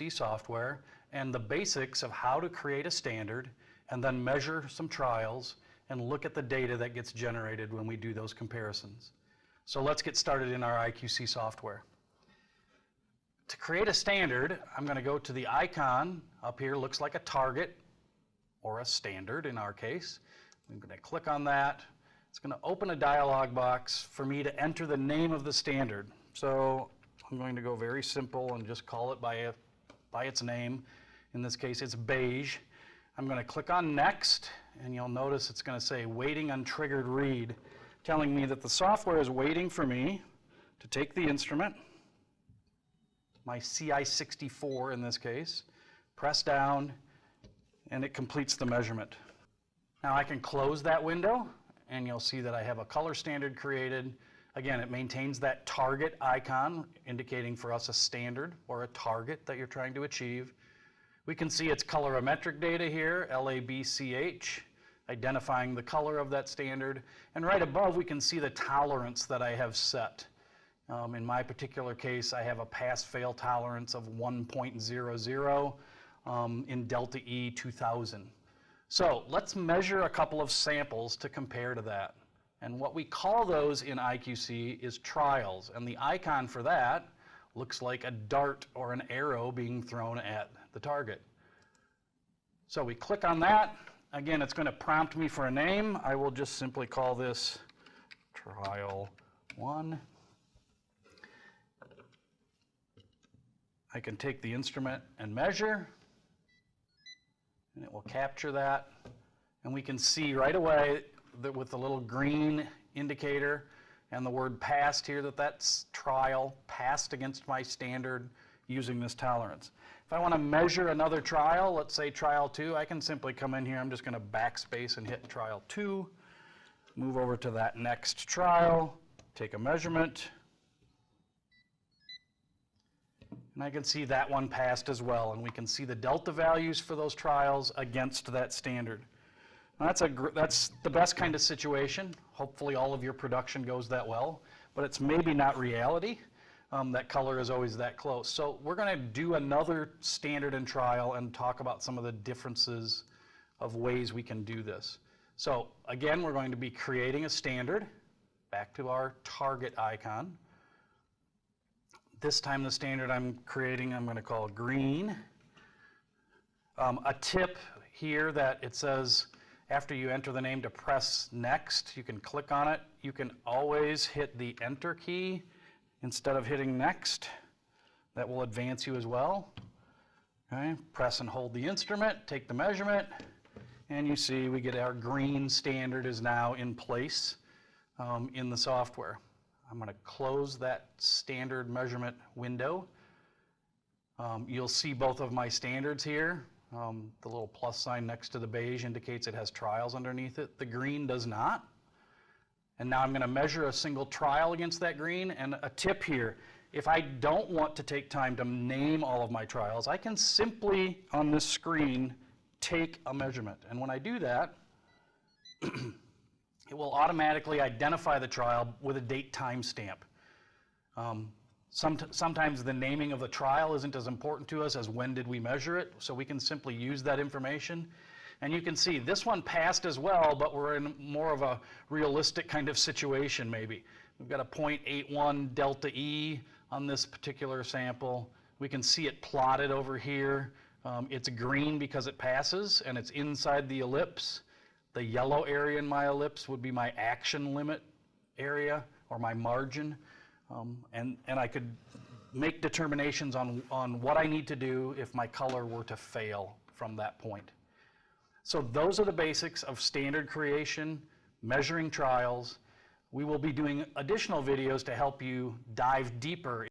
IQC software and the basics of how to create a standard and then measure some trials and look at the data that gets generated when we do those comparisons. So let's get started in our IQC software. To create a standard, I'm going to go to the icon up here, looks like a target or a standard in our case. I'm going to click on that. It's going to open a dialog box for me to enter the name of the standard. So I'm going to go very simple and just call it by its name. In this case, it's beige. I'm going to click on next, and you'll notice it's going to say waiting on triggered read, telling me that the software is waiting for me to take the instrument, my Ci6X in this case, press down, and it completes the measurement. Now I can close that window, and you'll see that I have a color standard created. Again, it maintains that target icon, indicating for us a standard or a target that you're trying to achieve. We can see its colorimetric data here, LABCH, identifying the color of that standard. And right above, we can see the tolerance that I have set. In my particular case, I have a pass-fail tolerance of 1.00 in delta E 2000. So let's measure a couple of samples to compare to that. And what we call those in IQC is trials. And the icon for that looks like a dart or an arrow being thrown at the target. So we click on that. Again, it's going to prompt me for a name. I will just simply call this trial 1. I can take the instrument and measure, and it will capture that. And we can see right away that with the little green indicator and the word passed here, that's trial passed against my standard using this tolerance. If I want to measure another trial, let's say trial 2, I can simply come in here. I'm just going to backspace and hit trial 2, move over to that next trial, take a measurement, and I can see that one passed as well. And we can see the delta values for those trials against that standard. Now that's the best kind of situation. Hopefully all of your production goes that well, but it's maybe not reality. That color is always that close. So we're going to do another standard and trial and talk about some of the differences of ways we can do this. So again, we're going to be creating a standard. Back to our target icon. This time the standard I'm creating, I'm going to call green. A tip here that it says after you enter the name to press next, you can click on it. You can always hit the enter key instead of hitting next. That will advance you as well. Okay. Press and hold the instrument, take the measurement, and you see we get our green standard is now in place in the software. I'm going to close that standard measurement window. You'll see both of my standards here. The little plus sign next to the beige indicates it has trials underneath it. The green does not. And now I'm going to measure a single trial against that green. And a tip here, if I don't want to take time to name all of my trials, I can simply, on this screen, take a measurement. And when I do that, it will automatically identify the trial with a date timestamp. Sometimes the naming of the trial isn't as important to us as when did we measure it, so we can simply use that information. And you can see this one passed as well, but we're in more of a realistic kind of situation maybe. We've got a 0.81 delta E on this particular sample. We can see it plotted over here. It's green because it passes, and it's inside the ellipse. The yellow area in my ellipse would be my action limit area or my margin. And I could make determinations on what I need to do if my color were to fail from that point. So those are the basics of standard creation, measuring trials. We will be doing additional videos to help you dive deeper